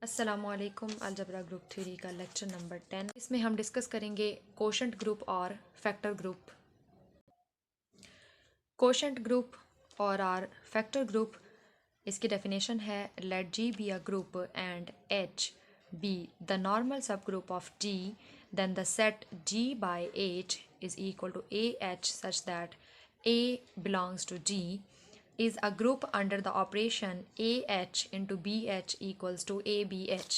अस्सलामुअलैकुम। Algebra group theory का lecture number 10। इसमें हम डिस्कस करेंगे कोशेंट ग्रुप और फैक्टर ग्रुप। कोशेंट ग्रुप और आर फैक्टर ग्रुप, इसकी डेफिनेशन है let G be a group and H be the normal सब group of G, then the set G by H is equal to A H such that A belongs to G is a group under the operation AH into BH equals to ABH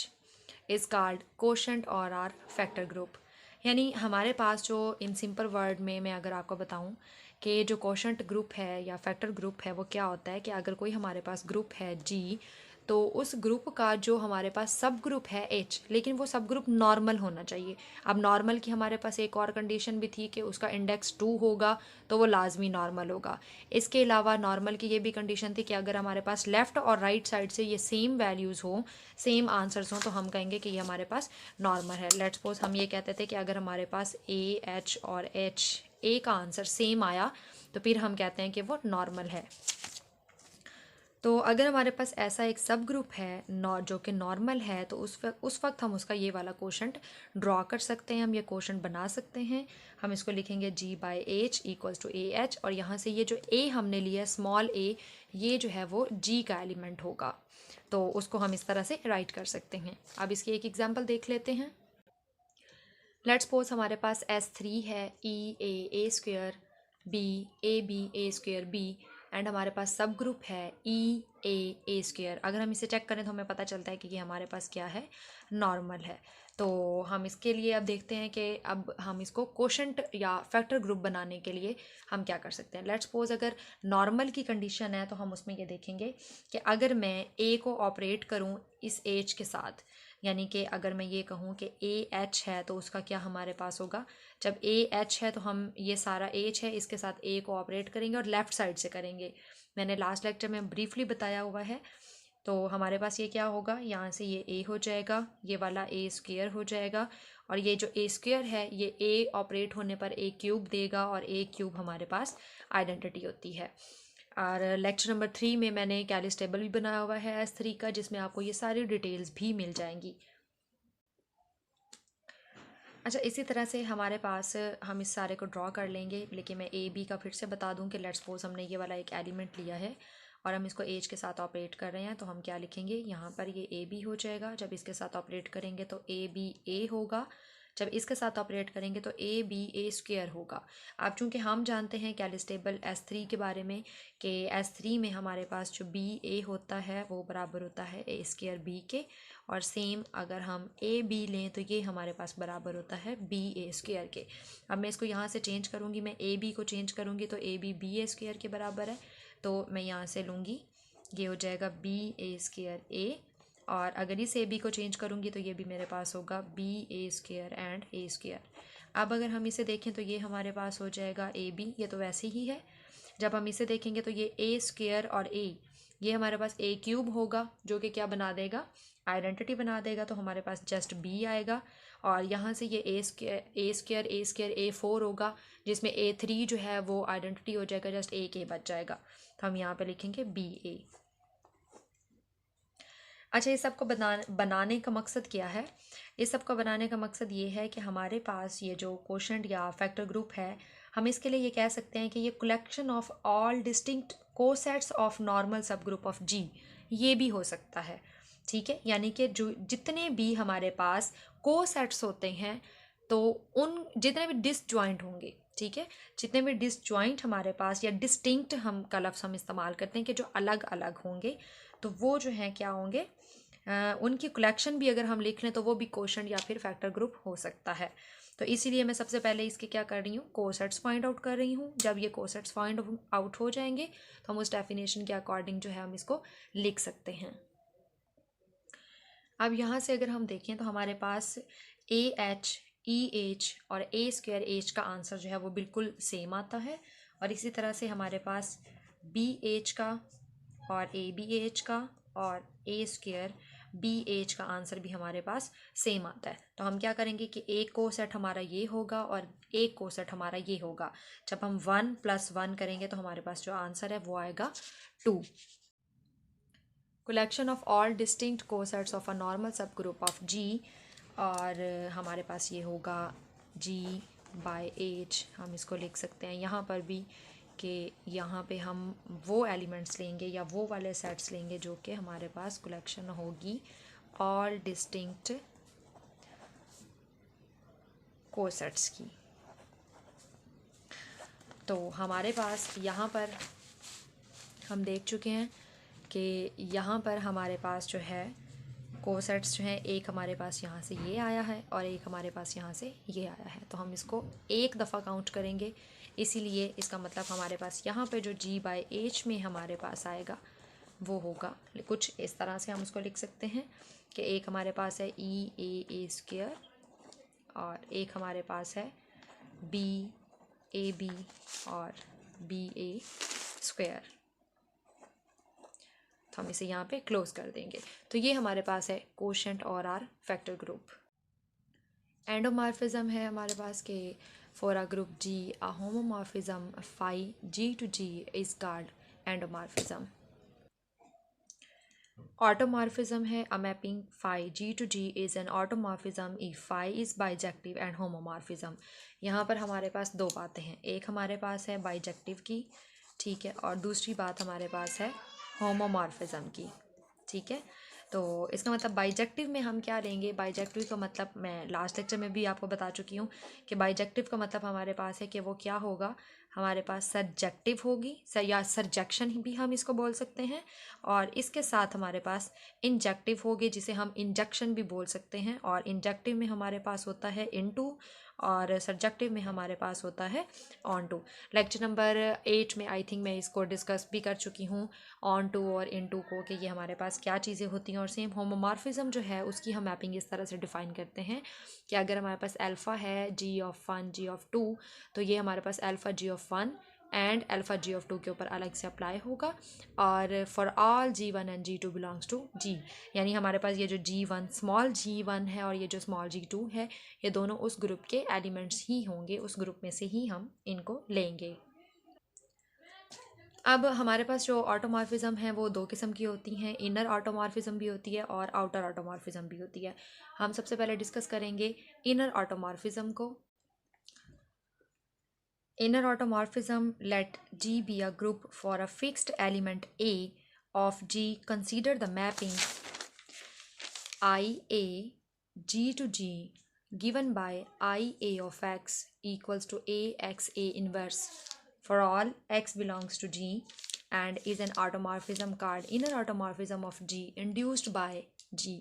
is called quotient or our factor group। यानी हमारे पास जो in simple word में मैं अगर आपको बताऊं कि जो क्वोशंट ग्रुप है या फैक्टर ग्रुप है वो क्या होता है कि अगर कोई हमारे पास ग्रुप है जी, तो उस ग्रुप का जो हमारे पास सब ग्रुप है एच, लेकिन वो सब ग्रुप नॉर्मल होना चाहिए। अब नॉर्मल की हमारे पास एक और कंडीशन भी थी कि उसका इंडेक्स 2 होगा तो वो लाजमी नॉर्मल होगा। इसके अलावा नॉर्मल की ये भी कंडीशन थी कि अगर हमारे पास लेफ़्ट और राइट साइड से ये सेम वैल्यूज़ हो, सेम आंसर्स हों, तो हम कहेंगे कि ये हमारे पास नॉर्मल है। लेट्स सपोज हम ये कहते थे कि अगर हमारे पास ए एच और एच ए का आंसर सेम आया तो फिर हम कहते हैं कि वो नॉर्मल है। तो अगर हमारे पास ऐसा एक सब ग्रुप है जो कि नॉर्मल है, तो उस वक्त हम उसका ये वाला क्वोशंट ड्रॉ कर सकते हैं, हम ये क्वोशंट बना सकते हैं। हम इसको लिखेंगे G by H equals to A H, और यहाँ से ये जो ए हमने लिया स्मॉल ए, ये जो है वो जी का एलिमेंट होगा, तो उसको हम इस तरह से राइट कर सकते हैं। अब इसकी एक एग्जाम्पल देख लेते हैं। लेट्स सपोज हमारे पास S3 है, A square B A square B, and हमारे पास सब ग्रुप है ए स्क्वेयर। अगर हम इसे चेक करें तो हमें पता चलता है कि ये हमारे पास क्या है, नॉर्मल है। तो हम इसके लिए अब देखते हैं कि अब हम इसको कोशेंट या फैक्टर ग्रुप बनाने के लिए हम क्या कर सकते हैं। लेट्स सपोज अगर नॉर्मल की कंडीशन है तो हम उसमें ये देखेंगे कि अगर मैं ए को ऑपरेट करूँ इस एच के साथ, यानी कि अगर मैं ये कहूँ कि ए एच है तो उसका क्या हमारे पास होगा, जब ए एच है तो हम ये सारा एच है इसके साथ ए को ऑपरेट करेंगे और लेफ़्ट साइड से करेंगे। मैंने लास्ट लेक्चर में ब्रीफली बताया हुआ है। तो हमारे पास ये क्या होगा, यहाँ से ये ए हो जाएगा, ये वाला ए स्क्वेयर हो जाएगा, और ये जो ए स्क्वेयर है ये ए ऑपरेट होने पर ए क्यूब देगा, और ए क्यूब हमारे पास आइडेंटिटी होती है। और लेक्चर नंबर 3 में मैंने कैलिस टेबल भी बनाया हुआ है S3 का, जिसमें आपको ये सारी डिटेल्स भी मिल जाएंगी। अच्छा, इसी तरह से हमारे पास हम इस सारे को ड्रॉ कर लेंगे, लेकिन मैं ए बी का फिर से बता दूं कि लेट्स सपोज हमने ये वाला एक एलिमेंट लिया है और हम इसको एज के साथ ऑपरेट कर रहे हैं, तो हम क्या लिखेंगे, यहाँ पर ये ए बी हो जाएगा। जब इसके साथ ऑपरेट करेंगे तो ए बी ए होगा, जब इसके साथ ऑपरेट करेंगे तो ए बी ए स्क्वेयर होगा। अब चूंकि हम जानते हैं कैलिस टेबल S3 के बारे में कि S3 में हमारे पास जो बी ए होता है वो बराबर होता है ए स्क्वेयर बी के, और सेम अगर हम ए बी लें तो ये हमारे पास बराबर होता है बी ए स्क्वेयर के। अब मैं इसको यहाँ से चेंज करूँगी, मैं ए बी को चेंज करूँगी तो ए बी ए स्क्वेयर के बराबर है, तो मैं यहाँ से लूँगी, ये हो जाएगा बी ए स्क्वेयर ए, और अगर इस ए बी को चेंज करूँगी तो ये भी मेरे पास होगा B A square and A square. अब अगर हम इसे देखें तो ये हमारे पास हो जाएगा ए बी, ये तो वैसे ही है। जब हम इसे देखेंगे तो ये ए स्क्वेयर और ए, ये हमारे पास ए क्यूब होगा, जो कि क्या बना देगा, आइडेंटिटी बना देगा, तो हमारे पास जस्ट बी आएगा। और यहाँ से ये ए स्क्वेयर ए फोर होगा, जिसमें ए थ्री जो है वो आइडेंटिटी हो जाएगा, जस्ट ए के बच जाएगा, तो हम यहाँ पे लिखेंगे बी ए। अच्छा, इस सब को बनाने का मकसद क्या है, इस सब को बनाने का मकसद ये है कि हमारे पास ये जो कोशेंट या फैक्टर ग्रुप है, हम इसके लिए ये कह सकते हैं कि ये collection of all distinct cosets of normal सब ग्रुप ऑफ जी, ये भी हो सकता है। ठीक है, यानी कि जो जितने भी हमारे पास कोसेट्स होते हैं, तो उन जितने भी डिसजॉइंट होंगे, ठीक है, जितने भी डिसजॉइंट हमारे पास या डिस्टिंक्ट हम का लफ्ज़ हम इस्तेमाल करते हैं कि जो अलग अलग होंगे, तो वो जो हैं क्या होंगे, उनकी कलेक्शन भी अगर हम लिख लें तो वो भी कोशेंट या फिर फैक्टर ग्रुप हो सकता है। तो इसीलिए मैं सबसे पहले इसके क्या कर रही हूँ, कोसेट्स फाइंड आउट कर रही हूँ। जब ये कोसेट्स फाइंड आउट हो जाएंगे तो हम उस डेफिनेशन के अकॉर्डिंग जो है हम इसको लिख सकते हैं। अब यहाँ से अगर हम देखें तो हमारे पास ए एच ई एच और ए स्क्वेयर एच का आंसर जो है वो बिल्कुल सेम आता है, और इसी तरह से हमारे पास बी एच का और ए बी एच का और ए स्क्वेयर बी एच का आंसर भी हमारे पास सेम आता है। तो हम क्या करेंगे कि एक कोसेट हमारा ये होगा और एक कोसेट हमारा ये होगा। जब हम 1 + 1 करेंगे तो हमारे पास जो आंसर है वो आएगा 2। collection of all distinct cosets of a normal subgroup of G, और हमारे पास ये होगा G by H। हम इसको लिख सकते हैं यहाँ पर भी कि यहाँ पे हम वो एलिमेंट्स लेंगे या वो वाले सेट्स लेंगे जो कि हमारे पास कलेक्शन होगी ऑल डिस्टिंक्ट कोसेट्स की। तो हमारे पास यहाँ पर हम देख चुके हैं कि यहाँ पर हमारे पास जो है कोसेट्स जो हैं, एक हमारे पास यहाँ से ये आया है और एक हमारे पास यहाँ से ये आया है। तो हम इसको एक दफ़ा काउंट करेंगे, इसीलिए इसका मतलब हमारे पास यहाँ पे जो G बाय H में हमारे पास आएगा वो होगा कुछ इस तरह से। हम उसको लिख सकते हैं कि एक हमारे पास है E A स्क्वायर और एक हमारे पास है B A B और B A स्क्वायर। तो हम इसे यहाँ पे क्लोज कर देंगे। तो ये हमारे पास है कोशेंट और आर फैक्टर ग्रुप। एंडोमॉर्फिज्म है हमारे पास के for a group G a homomorphism phi G to G is called endomorphism. Automorphism है a mapping phi G to G is an automorphism if phi is bijective and homomorphism. यहाँ पर हमारे पास दो बातें हैं, एक हमारे पास है बाइजेक्टिव की, ठीक है, और दूसरी बात हमारे पास है होमोमॉर्फिज्म की, ठीक है। तो इसका मतलब बाइजेक्टिव में हम क्या लेंगे, बाइजेक्टिव का मतलब मैं लास्ट लेक्चर में भी आपको बता चुकी हूँ कि बाइजेक्टिव का मतलब हमारे पास है कि वो क्या होगा, हमारे पास सरजेक्टिव होगी या सरजेक्शन भी हम इसको बोल सकते हैं, और इसके साथ हमारे पास इंजेक्टिव होगी जिसे हम इंजेक्शन भी बोल सकते हैं। और इंजेक्टिव में हमारे पास होता है इनटू और सब्जेक्टिव में हमारे पास होता है ऑन टू। लेक्चर नंबर 8 में आई थिंक मैं इसको डिस्कस भी कर चुकी हूँ ऑन टू और इन टू को, कि ये हमारे पास क्या चीज़ें होती हैं। और सेम होमोमॉर्फिज्म जो है उसकी हम मैपिंग इस तरह से डिफाइन करते हैं कि अगर हमारे पास अल्फ़ा है G ऑफ 1 G ऑफ 2, तो ये हमारे पास alpha G of 1 and alpha G of 2 के ऊपर अलग से अप्लाई होगा। और for all G1 and G2 belongs to G, यानी हमारे पास ये जो G1 स्मॉल G1 है और ये जो स्मॉल G2 है, ये दोनों उस ग्रुप के एलिमेंट्स ही होंगे, उस ग्रुप में से ही हम इनको लेंगे। अब हमारे पास जो ऑटोमॉर्फिज्म है वो दो किस्म की होती हैं, इनर ऑटोमॉर्फिज्म भी होती है और आउटर ऑटोमॉर्फिज्म भी होती है। हम सबसे पहले डिस्कस करेंगे इनर ऑटोमॉर्फिज्म को। Inner automorphism, let G be a group for a fixed element A of G. Consider the mapping IA G to G given by IA of X equals to AXA inverse for all X belongs to G and is an automorphism called inner automorphism of G induced by G.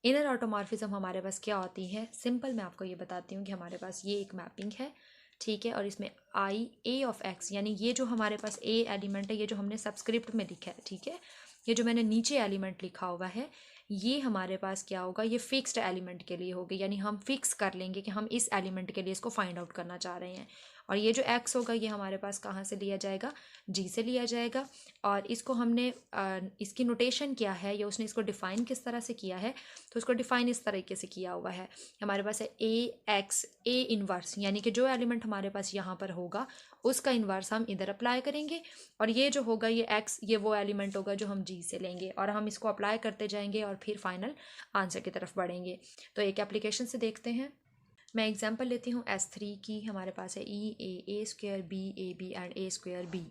Inner automorphism हमारे पास क्या होती है, simple मैं आपको ये बताती हूँ कि हमारे पास ये एक मैपिंग है, ठीक है, और इसमें आई ए ऑफ एक्स, यानी ये जो हमारे पास ए एलिमेंट है, ये जो हमने सबस्क्रिप्ट में लिखा है, ठीक है, ये जो मैंने नीचे एलिमेंट लिखा हुआ है, ये हमारे पास क्या होगा, ये फिक्स्ड एलिमेंट के लिए होगा, यानी हम फिक्स कर लेंगे कि हम इस एलिमेंट के लिए इसको फाइंड आउट करना चाह रहे हैं। और ये जो एक्स होगा ये हमारे पास कहाँ से लिया जाएगा, जी से लिया जाएगा। और इसको हमने इसकी नोटेशन क्या है या उसने इसको डिफ़ाइन किस तरह से किया है, तो उसको डिफ़ाइन इस तरीके से किया हुआ है, हमारे पास है ए एक्स ए इन्वर्स, यानी कि जो एलिमेंट हमारे पास यहाँ पर होगा उसका इन्वर्स हम इधर अप्लाई करेंगे, और ये जो होगा ये एक्स, ये वो एलिमेंट होगा जो हम जी से लेंगे, और हम इसको अप्लाई करते जाएंगे और फिर फाइनल आंसर की तरफ बढ़ेंगे। तो एक एप्लीकेशन से देखते हैं। मैं एग्जांपल लेती हूँ S3 की। हमारे पास है A square B A B and A square B.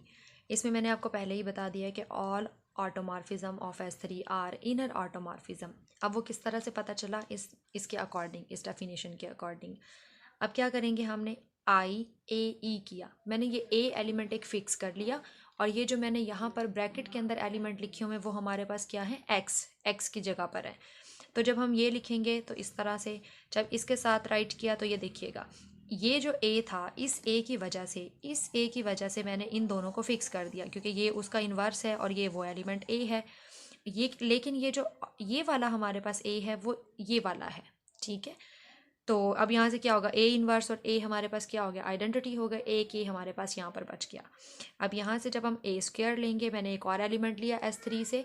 इसमें मैंने आपको पहले ही बता दिया है कि all automorphism of S3 are inner automorphism. अब वो किस तरह से पता चला, इसके अकॉर्डिंग, इस डेफिनेशन के अकॉर्डिंग। अब क्या करेंगे, हमने आई ए ई किया, मैंने ये ए एलिमेंट एक फिक्स कर लिया, और ये जो मैंने यहाँ पर ब्रैकेट के अंदर एलिमेंट लिखे हुए वो हमारे पास क्या है, एक्स की जगह पर है। तो जब हम ये लिखेंगे तो इस तरह से, जब इसके साथ राइट किया तो ये देखिएगा, ये जो ए था, इस ए की वजह से मैंने इन दोनों को फिक्स कर दिया, क्योंकि ये उसका इन्वर्स है और ये वो एलिमेंट ए है ये, लेकिन ये जो ये वाला हमारे पास ए है वो ये वाला है, ठीक है। तो अब यहाँ से क्या होगा, ए इन्वर्स और ए हमारे पास क्या हो गया, आइडेंटिटी हो गया, ए के हमारे पास यहाँ पर बच गया। अब यहाँ से जब हम ए स्क्वायर लेंगे, मैंने एक और एलिमेंट लिया S3 से,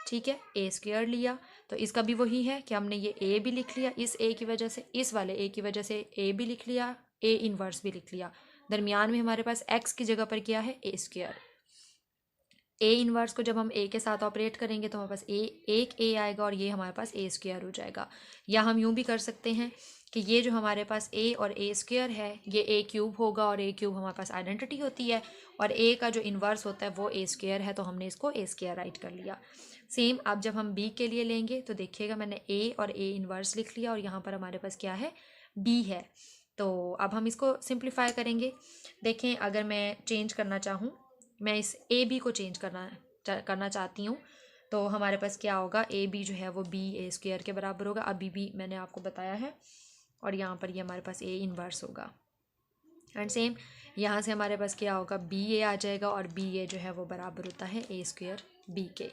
ठीक है, ए स्क्वायर लिया, तो इसका भी वही है कि हमने ये ए भी लिख लिया इस ए की वजह से, इस वाले ए की वजह से ए भी लिख लिया, ए इन्वर्स भी लिख लिया, दरमियान में हमारे पास एक्स की जगह पर क्या है, ए स्क्वायर। ए इन्वर्स को जब हम ए के साथ ऑपरेट करेंगे तो हमारे पास एक ए आएगा और ये हमारे पास ए स्क्वायर हो जाएगा। या हम यूँ भी कर सकते हैं कि ये जो हमारे पास ए और ए स्क्वायर है ये ए क्यूब होगा, और ए क्यूब हमारे पास आइडेंटिटी होती है, और ए का जो इन्वर्स होता है वो ए स्क्वायर है, तो हमने इसको ए स्क्वायर राइट कर लिया। सेम अब जब हम बी के लिए लेंगे तो देखिएगा मैंने ए और ए इन्वर्स लिख लिया, और यहाँ पर हमारे पास क्या है, बी है। तो अब हम इसको सिंप्लीफाई करेंगे। देखें, अगर मैं चेंज करना चाहूँ, मैं इस ए बी को चेंज करना चाहती हूँ, तो हमारे पास क्या होगा, ए बी जो है वो बी ए स्क्वायर के बराबर होगा। अभी भी मैंने आपको बताया है, और यहाँ पर ये हमारे पास ए इन्वर्स होगा। एंड सेम यहाँ से हमारे पास क्या होगा, बी ए आ जाएगा, और बी ए जो है वो बराबर होता है ए स्क्वायर बी के।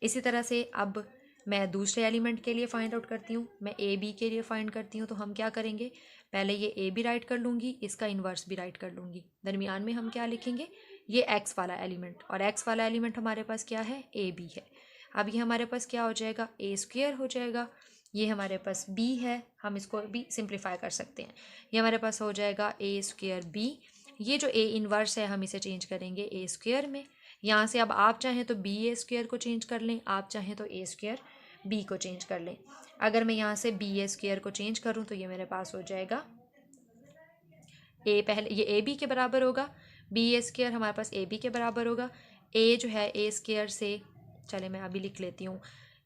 इसी तरह से अब मैं दूसरे एलिमेंट के लिए फाइंड आउट करती हूँ, मैं ए बी के लिए फाइंड करती हूँ। तो हम क्या करेंगे, पहले ये ए भी राइट कर लूँगी, इसका इन्वर्स भी राइट कर लूँगी, दरमियान में हम क्या लिखेंगे, ये एक्स वाला एलिमेंट, और एक्स वाला एलिमेंट हमारे पास क्या है, ए बी है। अब ये हमारे पास क्या हो जाएगा, ए स्क्वायर हो जाएगा, ये हमारे पास बी है, हम इसको भी सिंप्लीफाई कर सकते हैं। ये हमारे पास हो जाएगा ए स्क्वायर बी, ये जो ए इन्वर्स है हम इसे चेंज करेंगे ए स्क्वायर में। यहाँ से अब आप चाहें तो बी ए स्क्वायर को चेंज कर लें, आप चाहें तो ए स्क्वायर बी को चेंज कर लें। अगर मैं यहाँ से बी ए स्क्वायर को चेंज करूँ तो ये मेरे पास हो जाएगा ए, पहले ये ए बी के बराबर होगा, बी ए स्क्वायर हमारे पास ए बी के बराबर होगा। ए जो है ए स्क्वायर से, चले मैं अभी लिख लेती हूँ,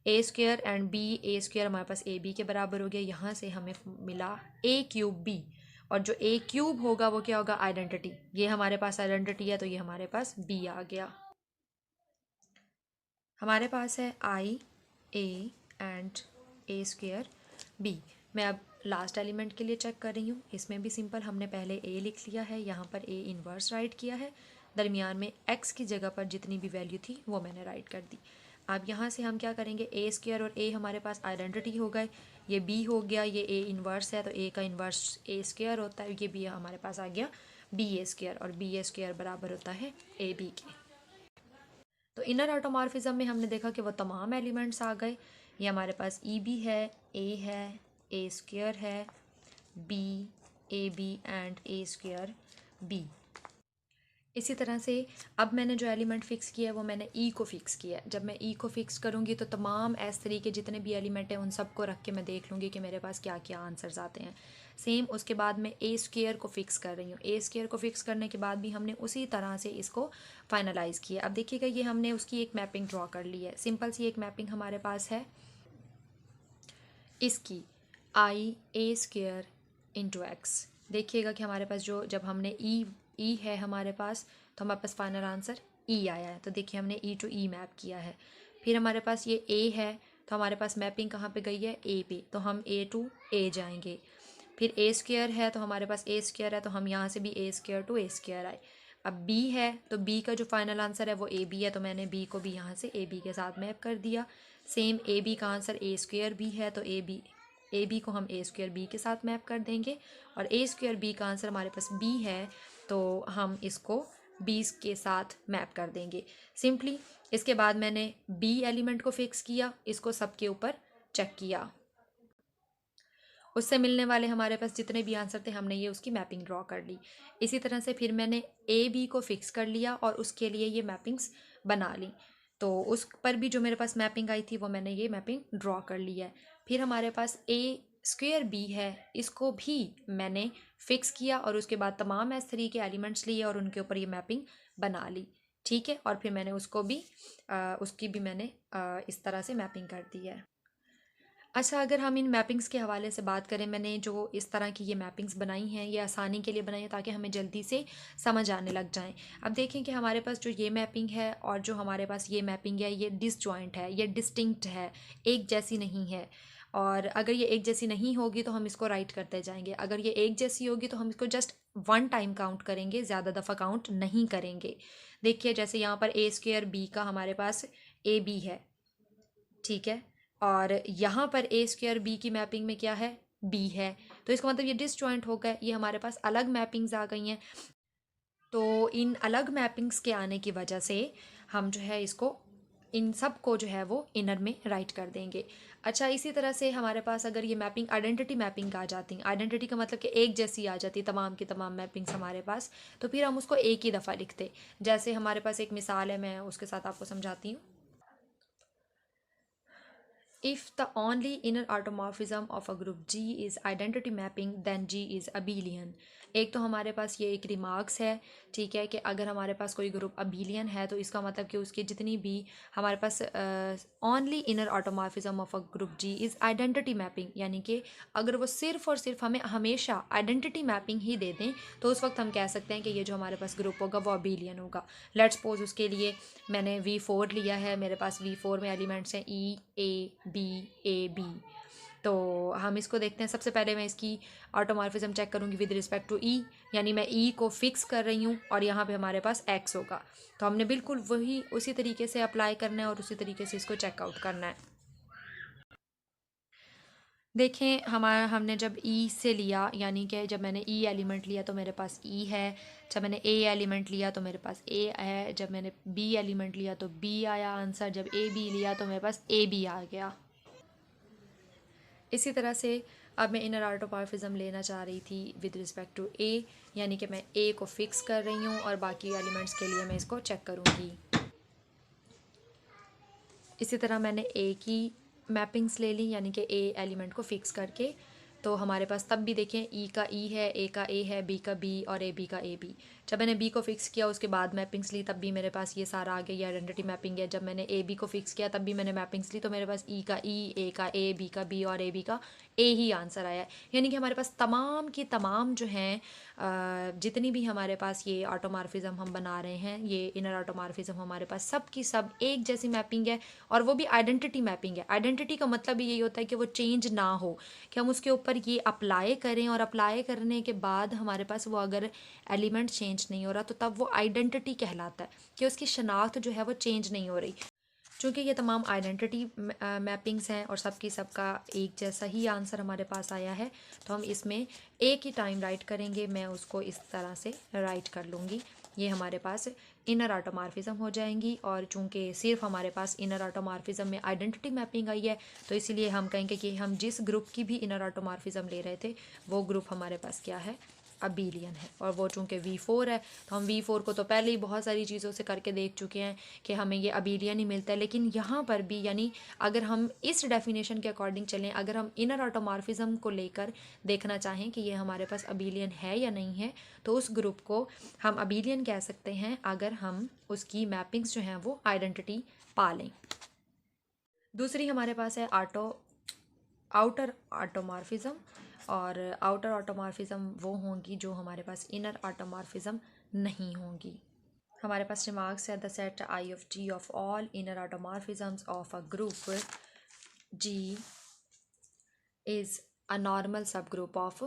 A square and B A square हमारे पास ए बी के बराबर हो गया। यहाँ से हमें मिला ए क्यूब बी, और जो ए क्यूब होगा वो क्या होगा, आइडेंटिटी। ये हमारे पास आइडेंटिटी है, तो ये हमारे पास बी आ गया। हमारे पास है I A and A square B. मैं अब लास्ट एलिमेंट के लिए चेक कर रही हूँ, इसमें भी सिंपल, हमने पहले ए लिख लिया है, यहाँ पर ए इन्वर्स राइट किया है, दरमियान में एक्स की जगह पर जितनी भी वैल्यू थी वो मैंने राइट कर दी। अब यहाँ से हम क्या करेंगे, ए स्क्वायर और ए हमारे पास आइडेंटिटी हो गए, ये बी हो गया, ये ए इन्वर्स है तो ए का इन्वर्स ए स्क्वायर होता है, ये बी हमारे पास आ गया बी ए स्क्वायर, और बी ए स्क्वायर बराबर होता है ए बी के। तो इनर ऑटोमॉर्फिज्म में हमने देखा कि वो तमाम एलिमेंट्स आ गए। ये हमारे पास ई बी है, ए स्क्वायर है, B A B and A square B. इसी तरह से अब मैंने जो एलिमेंट फ़िक्स किया है वो मैंने ई को फ़िक्स किया है। जब मैं ई को फ़िक्स करूँगी तो तमाम एस तरीके जितने भी एलिमेंट हैं उन सबको रख के मैं देख लूँगी कि मेरे पास क्या क्या आंसर्स आते हैं। सेम उसके बाद मैं ए स्क्वायर को फ़िक्स कर रही हूँ। ए स्क्वायर को फ़िक्स करने के बाद भी हमने उसी तरह से इसको फाइनलाइज़ किया। अब देखिएगा ये हमने उसकी एक मैपिंग ड्रॉ कर ली है। सिंपल सी एक मैपिंग हमारे पास है इसकी, आई ए स्क्वायर इंटू एक्स। देखिएगा कि हमारे पास जो जब हमने ई है हमारे पास, तो हमारे पास फाइनल आंसर ई आया है। तो देखिए हमने ई टू ई मैप किया है। फिर हमारे पास ये ए है, तो हमारे पास मैपिंग कहाँ पे गई है, ए पे, तो हम ए टू ए जाएंगे। फिर ए स्क्वायर है, तो हमारे पास ए स्क्वायर है, तो हम यहाँ से भी ए स्क्वायर टू ए स्क्वायर आए। अब बी है, तो बी का जो फाइनल आंसर है वो ए बी है, तो मैंने बी को भी यहाँ से ए बी के साथ मैप कर दिया। सेम ए बी का आंसर ए स्क्वायर बी है, तो ए बी को हम ए स्क्वायर बी के साथ मैप कर देंगे, और ए स्क्वायर बी का आंसर हमारे पास बी है, तो हम इसको 20 के साथ मैप कर देंगे सिंपली। इसके बाद मैंने बी एलिमेंट को फिक्स किया, इसको सबके ऊपर चेक किया, उससे मिलने वाले हमारे पास जितने भी आंसर थे हमने ये उसकी मैपिंग ड्रॉ कर ली। इसी तरह से फिर मैंने ए बी को फिक्स कर लिया और उसके लिए ये मैपिंग्स बना ली। तो उस पर भी जो मेरे पास मैपिंग आई थी वो मैंने ये मैपिंग ड्रॉ कर ली है। फिर हमारे पास ए स्क्वायर बी है, इसको भी मैंने फिक्स किया और उसके बाद तमाम एस थ्री के एलिमेंट्स लिए और उनके ऊपर ये मैपिंग बना ली। ठीक है, और फिर मैंने उसको भी उसकी भी मैंने इस तरह से मैपिंग कर दी है। अच्छा, अगर हम इन मैपिंग्स के हवाले से बात करें, मैंने जो इस तरह की ये मैपिंग्स बनाई हैं ये आसानी के लिए बनाई है ताकि हमें जल्दी से समझ आने लग जाएं। अब देखें कि हमारे पास जो ये मैपिंग है और जो हमारे पास ये मैपिंग है ये डिसजॉइंट है, ये डिस्टिंक्ट है, एक जैसी नहीं है। और अगर ये एक जैसी नहीं होगी तो हम इसको राइट करते जाएंगे, अगर ये एक जैसी होगी तो हम इसको जस्ट वन टाइम काउंट करेंगे, ज़्यादा दफ़ा काउंट नहीं करेंगे। देखिए जैसे यहाँ पर ए स्क्वायर बी का हमारे पास ए बी है, ठीक है, और यहाँ पर ए स्क्वायर बी की मैपिंग में क्या है, बी है, तो इसका मतलब ये डिसजॉइंट हो गए, ये हमारे पास अलग मैपिंग्स आ गई हैं। तो इन अलग मैपिंग्स के आने की वजह से हम जो है इसको इन सब को जो है वो इनर में राइट कर देंगे। अच्छा, इसी तरह से हमारे पास अगर ये मैपिंग आइडेंटिटी मैपिंग आ जाती, आइडेंटिटी का मतलब कि एक जैसी आ जाती तमाम की तमाम मैपिंग्स हमारे पास, तो फिर हम उसको एक ही दफ़ा लिखते। जैसे हमारे पास एक मिसाल है, मैं उसके साथ आपको समझाती हूँ। If the only inner automorphism of a group G is identity mapping, then G is abelian। एक तो हमारे पास ये एक रिमार्क्स है, ठीक है, कि अगर हमारे पास कोई ग्रुप अबीलियन है तो इसका मतलब कि उसकी जितनी भी हमारे पास only inner automorphism of a group G is identity mapping, यानी कि अगर वो सिर्फ और सिर्फ हमें हमेशा आइडेंटिटी मैपिंग ही दे दें तो उस वक्त हम कह सकते हैं कि ये जो हमारे पास ग्रुप होगा वो अबीलियन होगा। लेट्स सपोज उसके लिए मैंने V4 लिया है, मेरे पास V4 में एलिमेंट्स हैं E A B A B। तो हम इसको देखते हैं। सबसे पहले मैं इसकी ऑटोमॉर्फिज्म चेक करूँगी विद रिस्पेक्ट टू ई, यानी मैं ई को फिक्स कर रही हूँ और यहाँ पे हमारे पास एक्स होगा। तो हमने बिल्कुल वही उसी तरीके से अप्लाई करना है और उसी तरीके से इसको चेकआउट करना है। देखें, हमने जब ई से लिया, यानी कि जब मैंने ई एलिमेंट लिया तो मेरे पास ई है, जब मैंने ए एलिमेंट लिया तो मेरे पास ए है, जब मैंने बी एलिमेंट लिया तो बी आया आंसर, जब ए बी लिया तो मेरे पास ए बी आ गया। इसी तरह से अब मैं इनर ऑटोमॉर्फिज्म लेना चाह रही थी विद रिस्पेक्ट टू ए, यानी कि मैं ए को फिक्स कर रही हूँ और बाकी एलिमेंट्स के लिए मैं इसको चेक करूँगी। इसी तरह मैंने ए की मैपिंग्स ले ली, यानी कि ए एलिमेंट को फिक्स करके। तो हमारे पास तब भी देखें ई का ई है, ए का ए है, बी का बी और ए बी का ए बी। जब मैंने बी को फिक्स किया उसके बाद मैपिंग्स ली तब भी मेरे पास ये सारा आ गया, ये आइडेंटिटी मैपिंग है। जब मैंने ए बी को फिक्स किया तब भी मैंने मैपिंग्स ली तो मेरे पास ई का ई, ए का ए, बी का बी और ए बी का ए ही आंसर आया। यानी कि हमारे पास तमाम की तमाम जो हैं जितनी भी हमारे पास ये ऑटोमॉर्फिज्म हम बना रहे हैं, ये इनर ऑटोमॉर्फिज्म हमारे पास सब की सब एक जैसी मैपिंग है और वो भी आइडेंटिटी मैपिंग है। आइडेंटिटी का मतलब यही होता है कि वो चेंज ना हो, कि हम उसके ऊपर ये अप्लाई करें और अप्लाई करने के बाद हमारे पास वो अगर एलिमेंट चेंज नहीं हो रहा तो तब वो आइडेंटिटी कहलाता है, कि उसकी शनाख्त जो है वो चेंज नहीं हो रही। चूँकि ये तमाम आइडेंटिटी मैपिंग्स हैं और सबकी सबका एक जैसा ही आंसर हमारे पास आया है, तो हम इसमें एक ही टाइम राइट करेंगे। मैं उसको इस तरह से राइट कर लूँगी, ये हमारे पास इनर ऑटोमॉर्फिज्म हो जाएंगी। और चूँकि सिर्फ हमारे पास इनर ऑटोमॉर्फिज्म में आइडेंटिटी मैपिंग आई है तो इसीलिए हम कहेंगे कि हम जिस ग्रुप की भी इनर ऑटोमॉर्फिज्म ले रहे थे वो ग्रुप हमारे पास क्या है, अबीलियन है। और वो चूँकि V4 है तो हम V4 को तो पहले ही बहुत सारी चीज़ों से करके देख चुके हैं कि हमें ये अबीलियन ही मिलता है। लेकिन यहाँ पर भी, यानी अगर हम इस डेफिनेशन के अकॉर्डिंग चलें, अगर हम इनर ऑटोमॉर्फिज्म को लेकर देखना चाहें कि ये हमारे पास अबीलियन है या नहीं है, तो उस ग्रुप को हम अबीलियन कह सकते हैं अगर हम उसकी मैपिंग्स जो हैं वो आइडेंटिटी पा लें। दूसरी हमारे पास है आउटर ऑटोमॉर्फिज्म, और आउटर ऑटोमॉर्फिज्म वो होंगी जो हमारे पास इनर ऑटोमॉर्फिज्म नहीं होंगी। हमारे पास रिमार्क्स है the set I of G of all inner automorphisms of a group G is a normal सब group of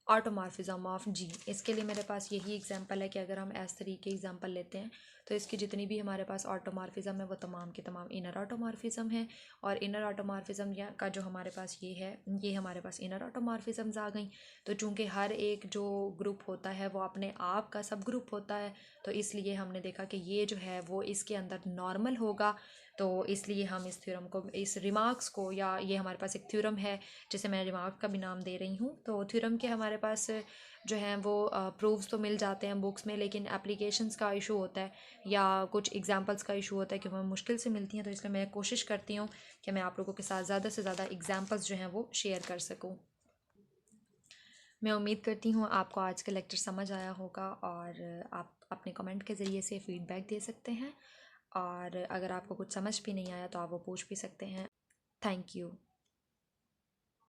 automorphism of G. इसके लिए मेरे पास यही एग्जांपल है कि अगर हम इस तरीके एग्जांपल लेते हैं तो इसकी जितनी भी हमारे पास ऑटोमॉर्फिज्म है वो तमाम की तमाम इनर ऑटोमॉर्फिज्म है। और इनर ऑटोमॉर्फिज्म या का जो हमारे पास ये है, ये हमारे पास इनर ऑटोमॉर्फिज्म्स आ गई। तो चूंकि हर एक जो ग्रुप होता है वो अपने आप का सब ग्रुप होता है, तो इसलिए हमने देखा कि ये जो है वो इसके अंदर नॉर्मल होगा। तो इसलिए हम इस थ्योरम को, इस रिमार्क्स को, या ये हमारे पास एक थ्योरम है जिसे मैं रिमार्क का भी नाम दे रही हूँ। तो थ्योरम के हमारे पास जो हैं वो प्रूफ्स तो मिल जाते हैं बुक्स में, लेकिन एप्लीकेशंस का इशू होता है या कुछ एग्जांपल्स का इशू होता है कि वो मुश्किल से मिलती हैं। तो इसलिए मैं कोशिश करती हूँ कि मैं आप लोगों के साथ ज़्यादा से ज़्यादा एग्जांपल्स जो हैं वो शेयर कर सकूँ। मैं उम्मीद करती हूँ आपको आज का लेक्चर समझ आया होगा और आप अपने कमेंट के ज़रिए से फ़ीडबैक दे सकते हैं, और अगर आपको कुछ समझ भी नहीं आया तो आप वो पूछ भी सकते हैं। Thank you.